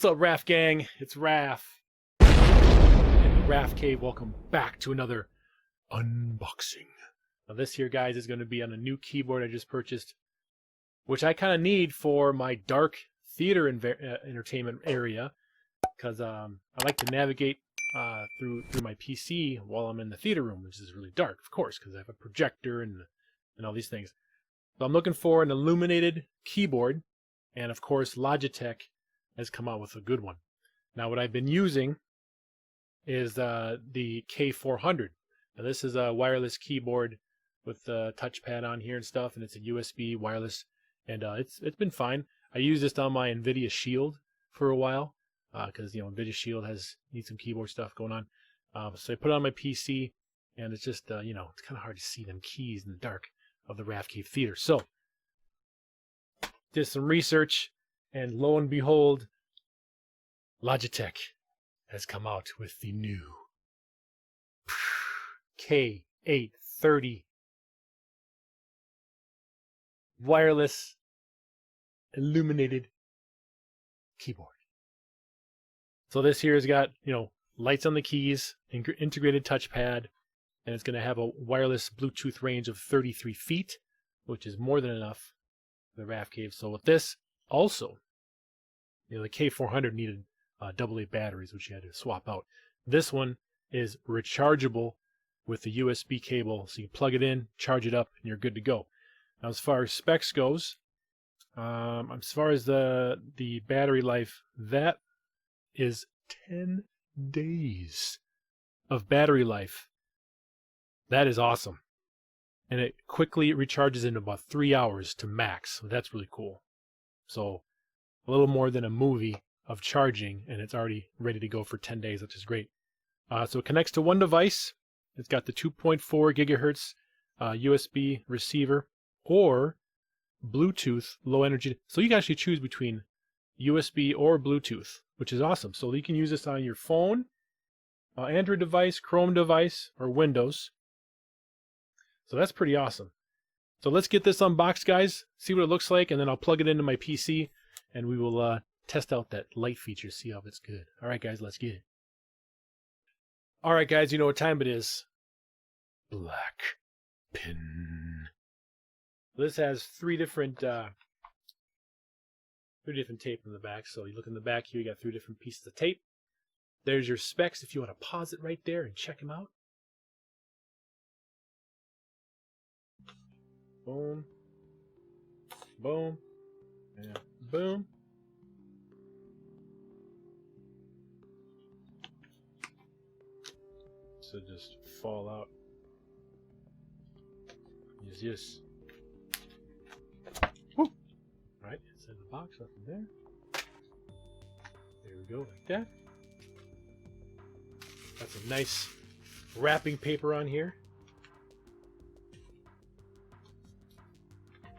up, RAF gang? It's RAF. And RAFCAVE, welcome back to another unboxing. Now this here, guys, is going to be on a new keyboard I just purchased, which I kind of need for my dark theater entertainment area, because I like to navigate through my PC while I'm in the theater room, which is really dark, of course, because I have a projector and all these things. So I'm looking for an illuminated keyboard, and of course Logitech has come out with a good one. Now what I've been using is the K400. Now this is a wireless keyboard with the touchpad on here and stuff, and it's a USB wireless, and it's been fine. I used this on my NVIDIA Shield for a while because NVIDIA Shield needs some keyboard stuff going on. So I put it on my PC, and it's just it's kind of hard to see them keys in the dark of the RAFCAVE theater. So did some research, and lo and behold, Logitech has come out with the new K830 wireless illuminated keyboard. So this here has got, lights on the keys, integrated touchpad, and it's going to have a wireless Bluetooth range of 33 feet, which is more than enough for the RAFCAVE. So with this, also, the K400 needed AA batteries, which you had to swap out. This one is rechargeable with the USB cable, so you plug it in, charge it up, and you're good to go. Now, as far as specs goes, as far as the battery life, that is 10 days of battery life. That is awesome. And it quickly recharges in about 3 hours to max. So that's really cool. So a little more than a movie of charging, and it's already ready to go for 10 days, which is great. So it connects to one device. It's got the 2.4 gigahertz USB receiver or Bluetooth low energy. So you can actually choose between USB or Bluetooth, which is awesome. So you can use this on your phone, Android device, Chrome device, or Windows. So that's pretty awesome. So let's get this unboxed, guys, see what it looks like, and then I'll plug it into my PC, and we will test out that light feature, see how it's good. All right, guys, let's get it. All right, guys, you know what time it is. Black pin. This has three different tape in the back. So you look in the back here, you got 3 different pieces of tape. There's your specs if you want to pause it right there and check them out. Boom. Boom. And boom. So just fall out. Use this. Woo. Right, inside the box, nothing there. There we go, like that. Got some nice wrapping paper on here. I'm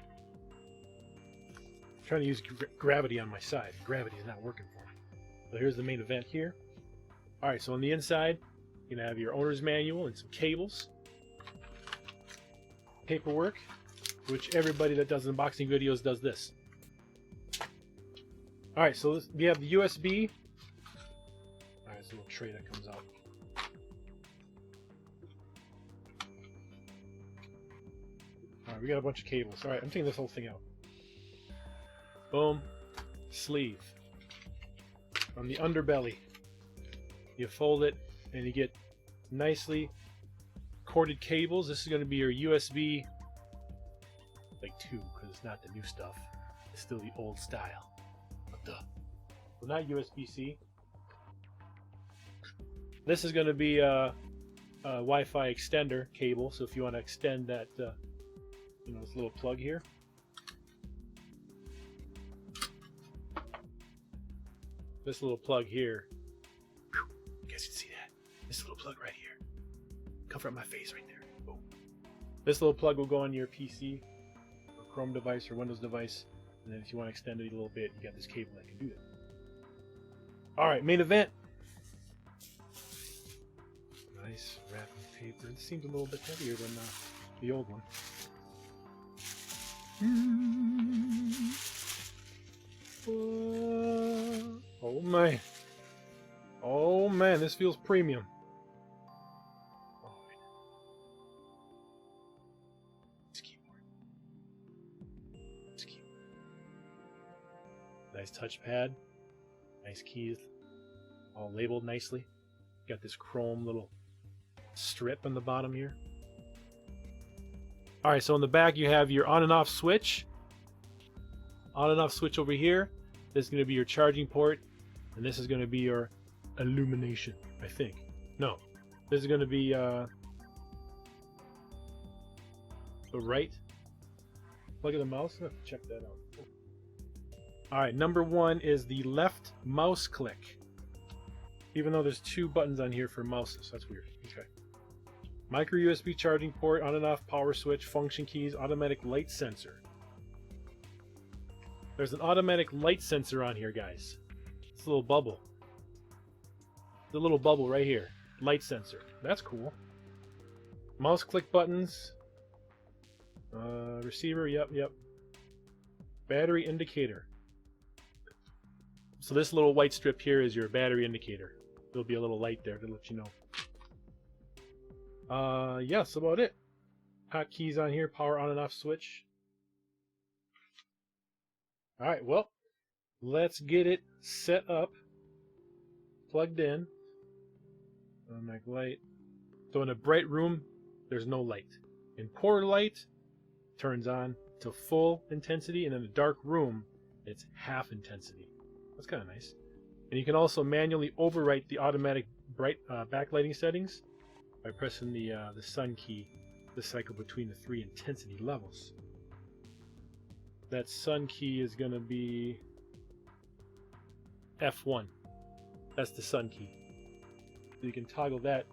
trying to use gravity on my side. Gravity is not working for me. So here's the main event here. Alright, so on the inside, you're going to have your owner's manual and some cables. Paperwork, which everybody that does unboxing videos does this. Alright, so we have the USB. Alright, it's a little tray that comes out. Alright, we got a bunch of cables. Alright, I'm taking this whole thing out. Boom. Sleeve. On the underbelly, you fold it and you get nicely corded cables. This is going to be your USB like 2, because it's not the new stuff. It's still the old style. Well, not USB-C. This is going to be a Wi-Fi extender cable. So if you want to extend that, this little plug here. This little plug here. You guys can see that. This little plug right here. Cover up my face right there. Boom. This little plug will go on your PC, or Chrome device, or Windows device. And then if you want to extend it a little bit, you got this cable that can do that. Alright, main event. Nice wrapping paper. This seems a little bit heavier than the old one. Oh my. Oh man, this feels premium. Oh, this keyboard. This keyboard. Nice touchpad. Nice keys. All labeled nicely. Got this chrome little strip on the bottom here. Alright, so in the back you have your on and off switch. On and off switch over here. This is going to be your charging port. And this is going to be your illumination, I think. No. This is going to be the right plug of the mouse. I have to check that out. Alright, number 1 is the left mouse click. Even though there's 2 buttons on here for mouses. That's weird. Okay. Micro USB charging port, on and off power switch, function keys, automatic light sensor. There's an automatic light sensor on here, guys. It's a little bubble. The little bubble right here. Light sensor. That's cool. Mouse click buttons. Receiver, yep. Battery indicator. So this little white strip here is your battery indicator. There'll be a little light there to let you know. Yeah, that's about it. Hotkeys on here, power on and off switch. Alright, well, let's get it set up. Plugged in. Automatic light. So in a bright room, there's no light. In poor light, turns on to full intensity, and in a dark room, it's half intensity. That's kind of nice. And you can also manually overwrite the automatic bright backlighting settings by pressing the sun key to cycle between the 3 intensity levels. That sun key is going to be F1. That's the sun key. So you can toggle that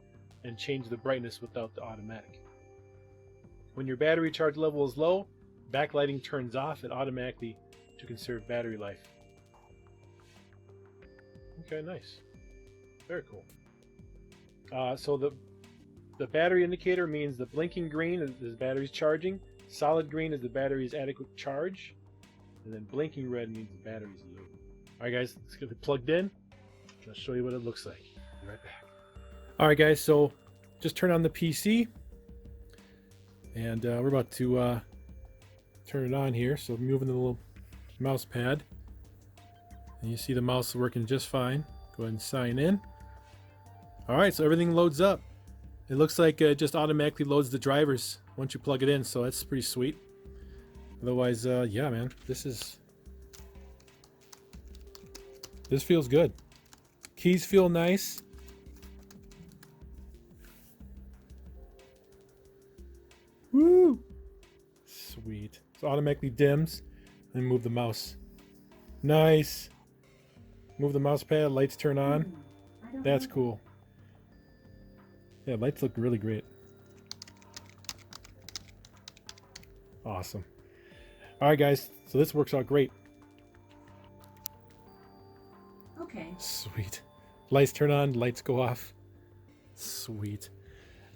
and change the brightness without the automatic. When your battery charge level is low, backlighting turns off automatically to conserve battery life. Okay, nice. Very cool. So the battery indicator means the blinking green is the battery's charging, solid green is the battery's adequate charge, and then blinking red means the battery's low. Alright guys, let's get it plugged in. I'll show you what it looks like. Be right back. Alright guys, so just turn on the PC, and we're about to turn it on here. So moving the little mouse pad, and you see the mouse working just fine. Go ahead and sign in. Alright, so everything loads up. It looks like it just automatically loads the drivers once you plug it in, so that's pretty sweet. Otherwise, yeah man, this feels good. Keys feel nice. Woo! Sweet. So automatically dims, and move the mouse. Nice. Move the mouse pad, lights turn on. That's cool. Yeah, lights look really great. Awesome. Alright guys, so this works out great. Okay. Sweet. Lights turn on, lights go off. Sweet.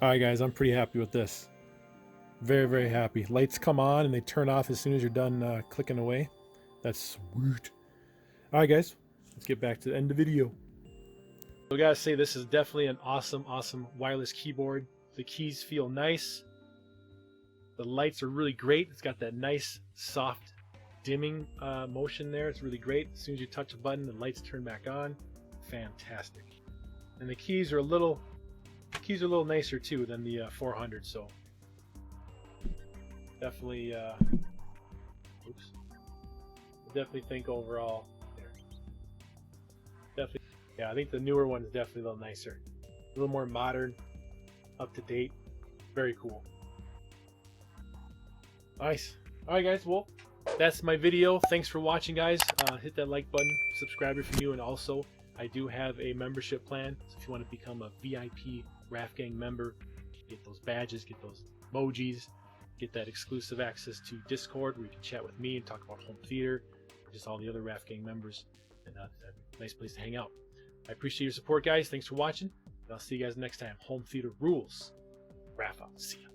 Alright guys, I'm pretty happy with this. Very, very happy. Lights come on and they turn off as soon as you're done clicking away. That's sweet. Alright guys, let's get back to the end of the video. So I gotta say, this is definitely an awesome wireless keyboard. The keys feel nice. The lights are really great. It's got that nice soft dimming motion there. It's really great. As soon as you touch a button, the lights turn back on. Fantastic. And the keys are a little nicer too than the 400. So definitely, definitely think overall. Definitely, yeah. I think the newer one is definitely a little nicer, a little more modern, up to date. Very cool. Nice. Alright guys, well, that's my video. Thanks for watching guys. Hit that like button, subscribe if you're new, and also I do have a membership plan. So if you want to become a VIP RAFCAVE member, get those badges, get those emojis, get that exclusive access to Discord where you can chat with me and talk about home theater, or just all the other RAFCAVE members, and a nice place to hang out. I appreciate your support guys. Thanks for watching, and I'll see you guys next time. Home theater rules. RAF out. See ya.